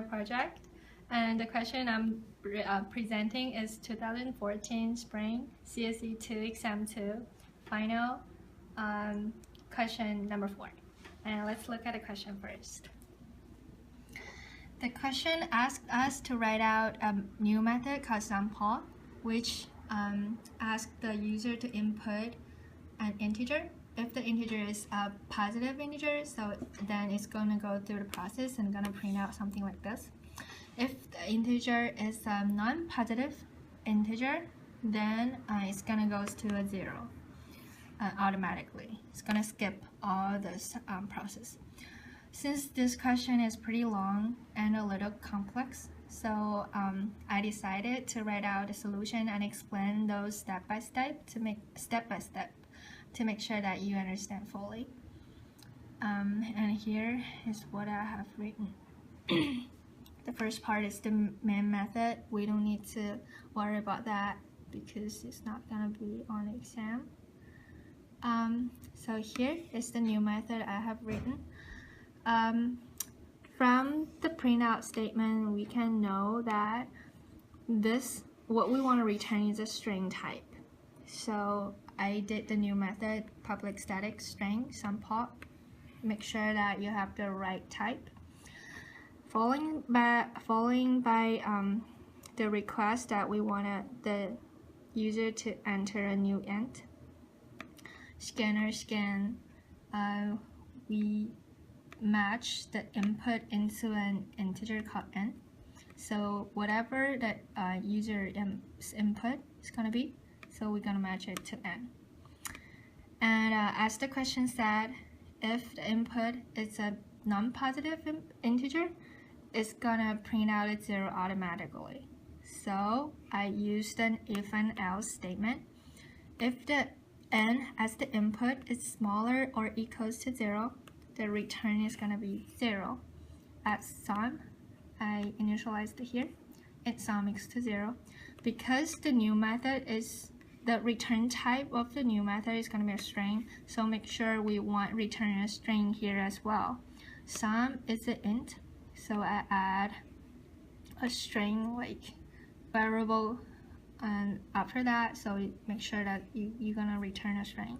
project, and the question I'm presenting is 2014 Spring CSE 2 Exam 2 Final question number 4. And let's look at the question first. The question asked us to write out a new method called SumPaw, which asks the user to input an integer. If the integer is a positive integer, so then it's going to go through the process and going to print out something like this. If the integer is a non-positive integer, then it's going to go to a 0 automatically. It's going to skip all this process. Since this question is pretty long and a little complex, so I decided to write out a solution and explain those step by step to make sure that you understand fully. And here is what I have written. The first part is the main method. We don't need to worry about that because it's not gonna be on the exam. So here is the new method I have written. From the printout statement, we can know that what we want to return is a string type. So I did the new method, public static string SumPaw. Make sure that you have the right type. Following by the request that we wanted the user to enter a new int. Scanner scan, we match the input into an integer called n. So whatever that user's input is going to be, so we're going to match it to n. And as the question said, if the input is a non-positive integer, it's going to print out a 0 automatically. So I used an if and else statement. If the n as the input is smaller or equals to 0, the return is going to be 0. At sum, I initialized it here. Its sum equals to 0. Because the new method is the return type of the new method is going to be a string, so make sure we want return a string here as well. Sum is an int, so I add a string like variable and after that, so make sure that you're going to return a string.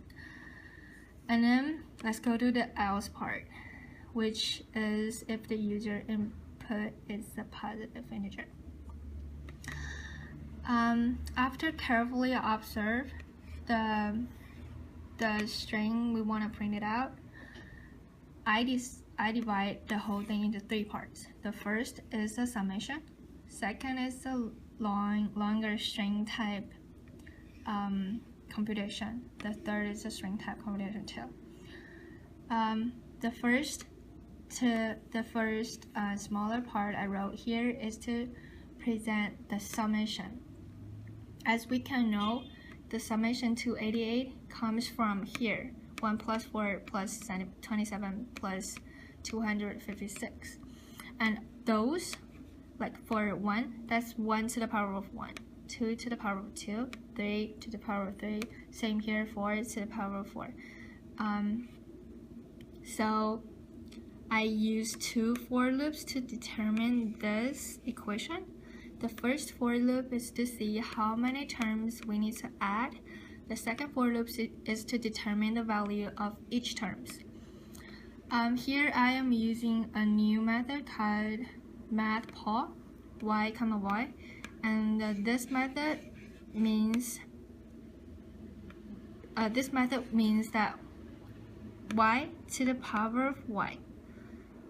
And then let's go to the else part, which is if the user input is a positive integer. After carefully observe the string we want to print it out, I divide the whole thing into 3 parts. The first is a summation. Second is a longer string type computation. The third is a string type computation too. The first smaller part I wrote here is to present the summation. As we can know, the summation 288 comes from here, 1 plus 4 plus 27 plus 256. And those, like for 1, that's 1 to the power of 1. 2 to the power of 2, 3 to the power of 3, same here, 4 to the power of 4. So I use 2 for loops to determine this equation. The first for loop is to see how many terms we need to add. The second for loop is to determine the value of each terms. Here I am using a new method called mathpaw, y, y. And this method means that y to the power of y.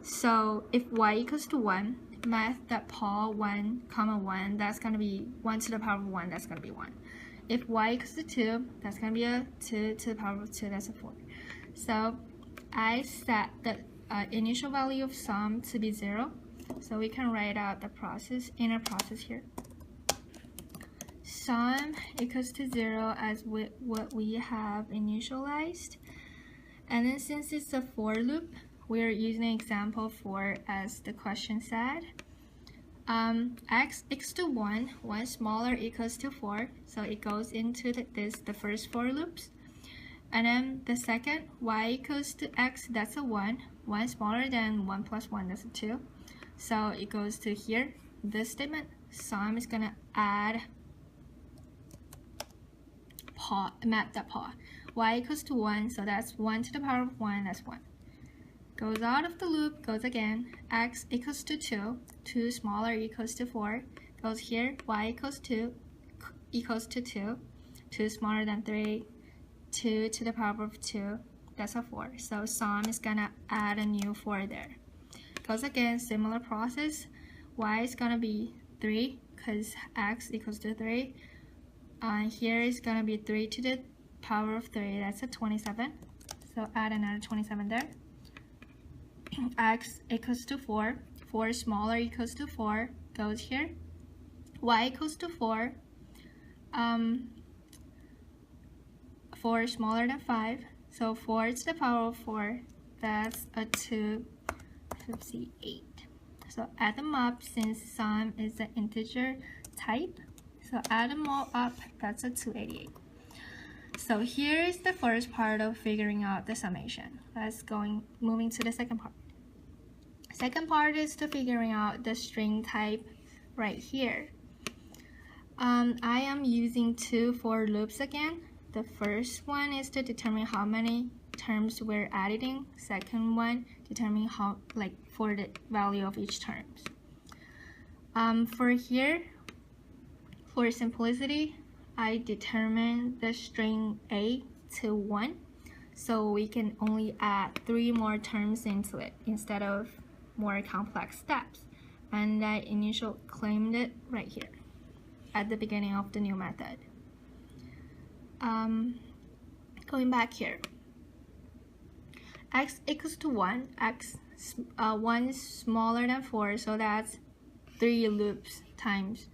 So if y equals to 1, math.paw 1, 1, that's going to be 1 to the power of 1, that's going to be 1. If y equals to 2, that's going to be a 2 to the power of 2, that's a 4. So I set the initial value of sum to be 0. So we can write out the inner process here. Sum equals to 0 as what we have initialized. And then since it's a for loop, we're using example 4 as the question said. X equals to 1, 1 smaller equals to 4, so it goes into the first for loops. And then the second, y equals to x, that's a 1, 1 smaller than 1 plus 1, that's a 2. So it goes to here, this statement. Sum is gonna add map that paw. Y equals to 1, so that's 1 to the power of 1, that's 1. Goes out of the loop, goes again, x equals to 2, 2 smaller equals to 4, goes here, y equals to 2, 2 smaller than 3, 2 to the power of 2, that's a 4. So sum is gonna add a new 4 there. Goes again, similar process, y is gonna be 3, because x equals to 3. Here is gonna be 3 to the power of 3, that's a 27. So add another 27 there. X equals to 4, 4 smaller equals to 4, goes here. Y equals to 4, 4 smaller than 5, so 4 to the power of 4, that's a 258. So add them up since sum is an integer type. So add them all up, that's a 288. So here is the first part of figuring out the summation. Moving to the second part. Second part is to figuring out the string type right here. I am using 2 for loops again. The first one is to determine how many terms we're adding. Second one, determine how, for the value of each terms. For here, for simplicity, I determine the string A to 1, so we can only add 3 more terms into it instead of more complex steps. And I initially claimed it right here at the beginning of the new method. Going back here, x equals to 1, 1 is smaller than 4, so that's 3 loops times,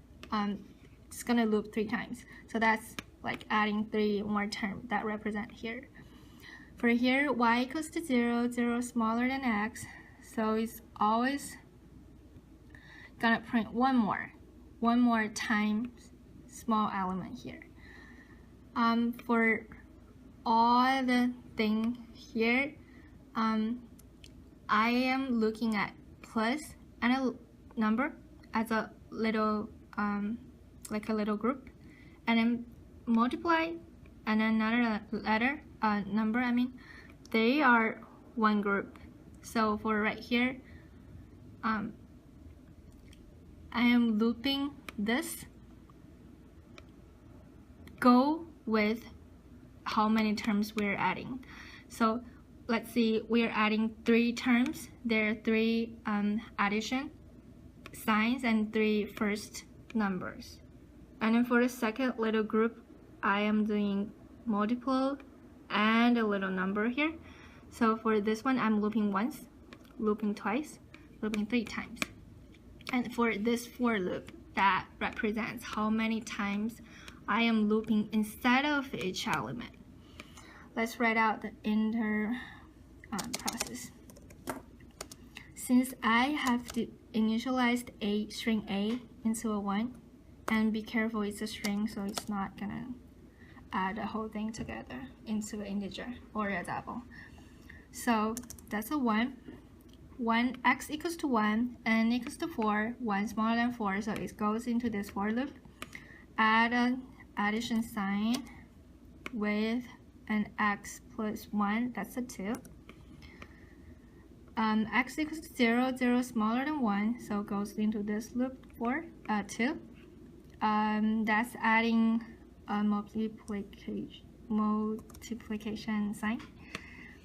it's gonna loop 3 times, so that's like adding 3 more terms that represent here. For here, y equals to 0, 0 is smaller than x, so it's always gonna print one more times small element here. For all the thing here, I am looking at plus and a number as a little like a little group, and then multiply and another number, they are one group. So for right here, I am looping this, go with how many terms we're adding. So let's see, we're adding 3 terms. There are 3 addition signs and 3 first numbers. And then for the second little group, I am doing multiple and a little number here. So for this one, I'm looping once, looping twice, looping 3 times. And for this for loop, that represents how many times I am looping instead of each element. Let's write out the inner process. Since I have to initialize string A into a 1, and be careful, it's a string, so it's not gonna add the whole thing together into an integer or a double. So that's a 1. 1 x equals to 1, n equals to 4, 1 smaller than 4, so it goes into this for loop. Add an addition sign with an x plus 1, that's a 2. X equals to 0, 0 is smaller than 1, so it goes into this loop for 2. That's adding a multiplication sign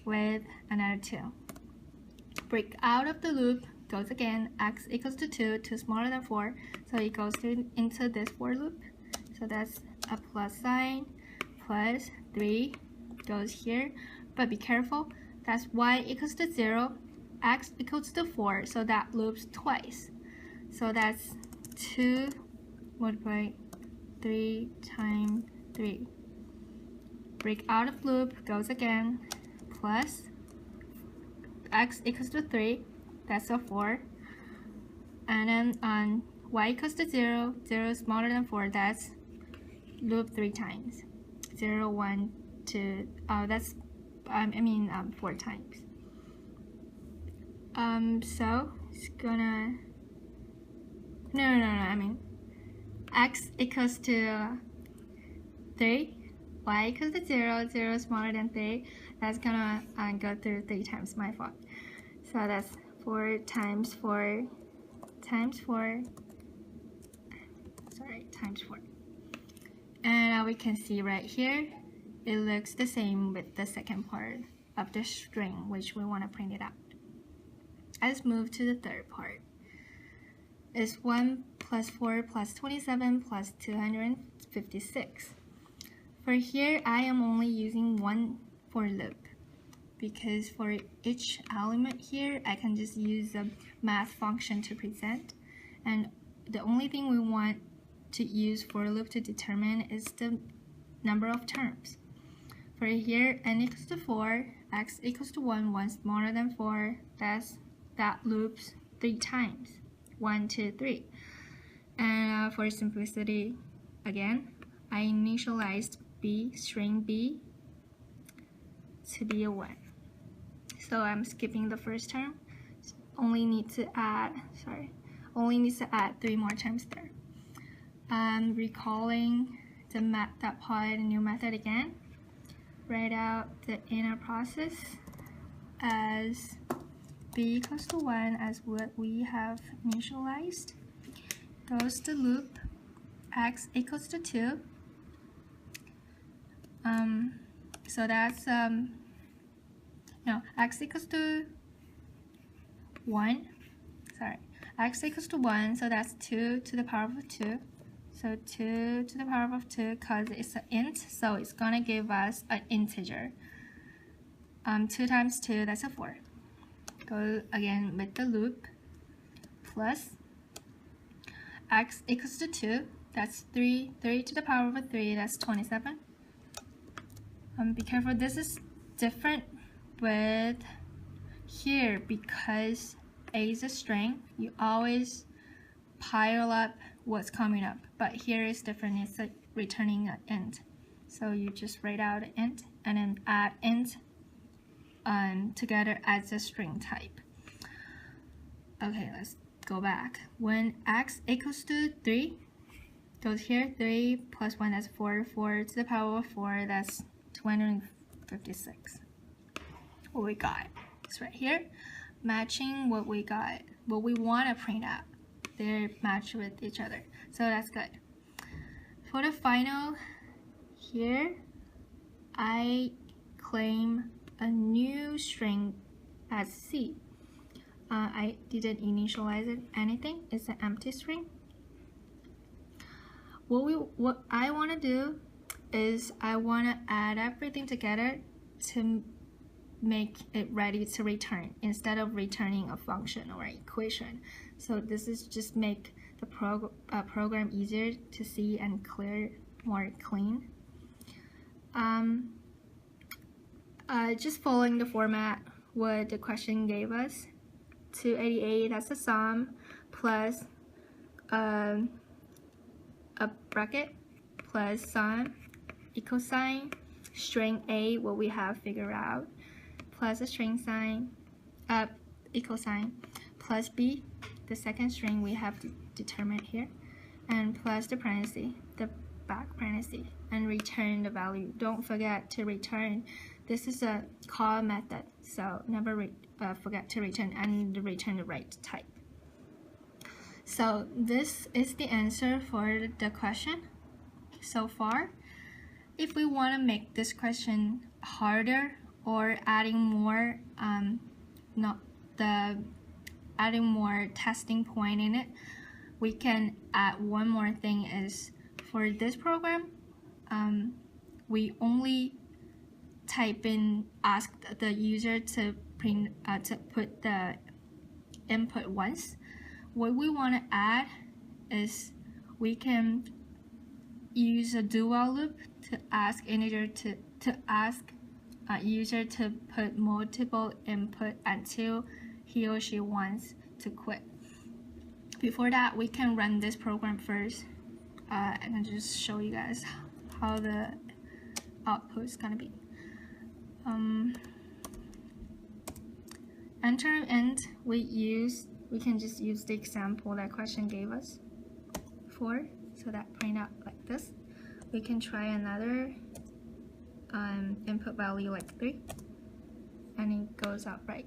with another 2. Break out of the loop, goes again, x equals to 2, 2 smaller than 4, so it goes into this for loop. So that's a plus sign, plus 3 goes here, but be careful, that's y equals to 0, x equals to 4, so that loops twice. So that's 2 multiplied 3 times 3. Break out of loop, goes again, plus x equals to 3, that's a 4. And then on y equals to 0, 0 is smaller than 4, that's loop 3 times. 0, 1, 2, that's 4 times. So it's gonna I mean x equals to 3, y equals to 0, 0 is smaller than 3. That's gonna go through 3 times, my fault. So that's 4 times 4 times 4, sorry, times 4. And now we can see right here, it looks the same with the second part of the string, which we want to print it out. Let's move to the third part. It's 1 plus 4 plus 27 plus 256. For here, I am only using one for loop because for each element here, I can just use a math function to present. And the only thing we want to use for loop to determine is the number of terms. For here, n equals to 4, x equals to 1, 1 smaller than 4, that loops 3 times. 1, 2, 3. And for simplicity, again, I initialized b, string b, to be a 1. So I'm skipping the first term. Only need to add 3 more terms there. I'm recalling that part, new method again. Write out the inner process as b equals to 1 as what we have initialized. Goes to loop x equals to 2. So that's x equals to 1. Sorry, x equals to 1. So that's 2 to the power of 2. So 2 to the power of 2, because it's an int, so it's gonna give us an integer. 2 times 2, that's a 4. Go again with the loop, plus x equals to 2, that's 3 to the power of 3, that's 27. Be careful, this is different with here because a is a string. You always pile up what's coming up, but here is different. It's like returning an int, so you just write out an int and then add int together as a string type. Okay, let's go back. When x equals to 3, goes here, 3 plus 1, that's 4, 4 to the power of 4, that's 256. What we got is right here, matching what we got, what we want to print out. They're matched with each other, so that's good. For the final here, I claim a new string as C. I didn't initialize it anything. It's an empty string. What I want to do is I want to add everything together to make it ready to return instead of returning a function or an equation. So this is just make the program easier to see and clear, more clean. Just following the format what the question gave us. 288, that's the sum, plus a bracket, plus sum, equal sign, string A, what we have figured out, plus a string sign, equal sign, plus B, the second string we have determined here, and plus the parenthesis, the back parenthesis, and return the value. Don't forget to return. This is a call method, so never forget to return and return the right type. So this is the answer for the question so far. If we want to make this question harder or adding more adding more testing point in it, we can add one more thing. Is for this program, we only ask the user to put the input once. What we want to add is we can use a do while loop to ask user to put multiple input until he or she wants to quit. Before that, we can run this program first and just show you guys how the output is gonna be. Enter int, we use we can just use the example that question gave us 4, so that print out like this. We can try another input value like 3, and it goes out right.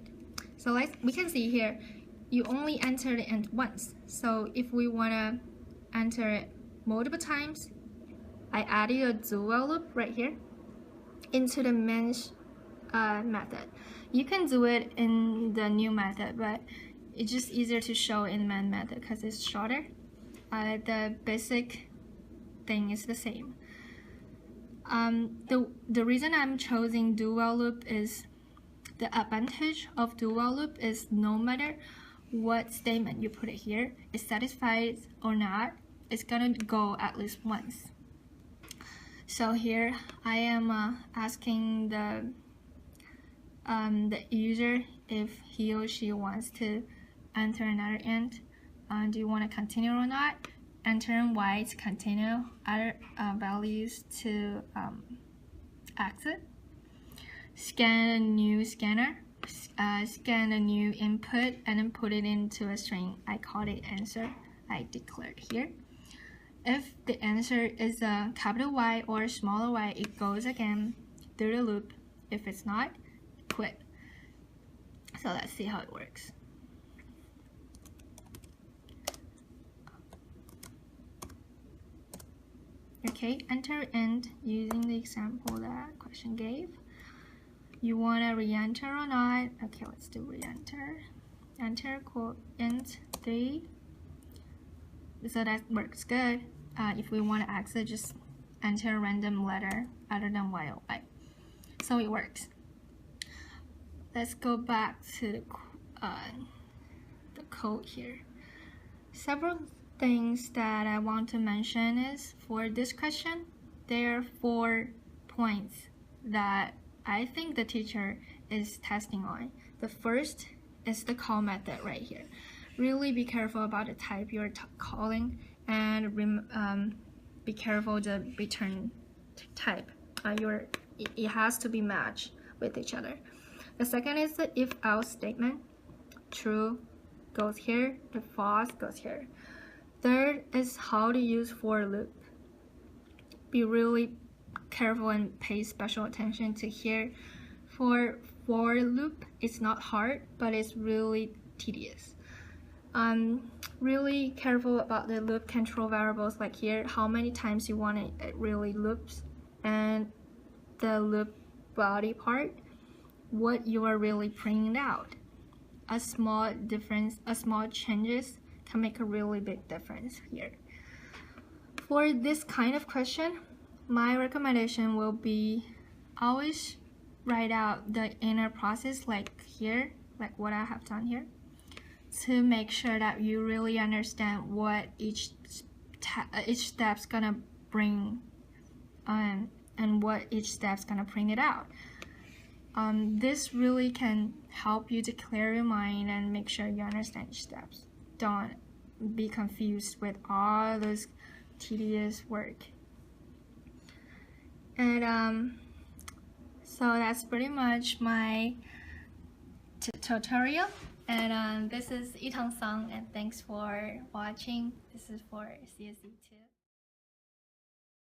So we can see here, you only enter the int once. So if we want to enter it multiple times, I added a do while loop right here into the main method. You can do it in the new method, but it's just easier to show in main method because it's shorter. The basic thing is the same. The reason I'm choosing do while loop is the advantage of do while loop is no matter what statement you put it here, is satisfied or not, it's gonna go at least once. So here I am asking the user if he or she wants to enter another int. Do you want to continue or not? Enter in y to continue, other values to exit. Scan a new scanner, scan a new input, and then put it into a string. I call it answer. I declared here. If the answer is a capital Y or smaller y, it goes again through the loop. If it's not, quit. So let's see how it works. Okay, enter int using the example that question gave. You want to re-enter or not? Okay, let's do re-enter. Enter quote int 3. So that works good. If we want to exit, just enter a random letter other than y or y. So it works. Let's go back to the code here. Several things that I want to mention is for this question, there are 4 points that I think the teacher is testing on. The first is the call method right here. Really be careful about the type you're calling, and be careful the return type. It has to be matched with each other. The second is the if-else statement. True goes here, the false goes here. Third is how to use for loop. Be really careful and pay special attention to here. For loop, it's not hard, but it's really tedious. Really careful about the loop control variables, like here, how many times you want it really loops, and the loop body part, what you are really printing out. A small difference, a small changes can make a really big difference here. For this kind of question, my recommendation will be always write out the inner process like here, like what I have done here, to make sure that you really understand what each step's gonna bring and what each step's gonna print it out. This really can help you to clear your mind and make sure you understand each steps. Don't be confused with all those tedious work. And so that's pretty much my tutorial. And this is Yutong Song, and thanks for watching. This is for CSE2.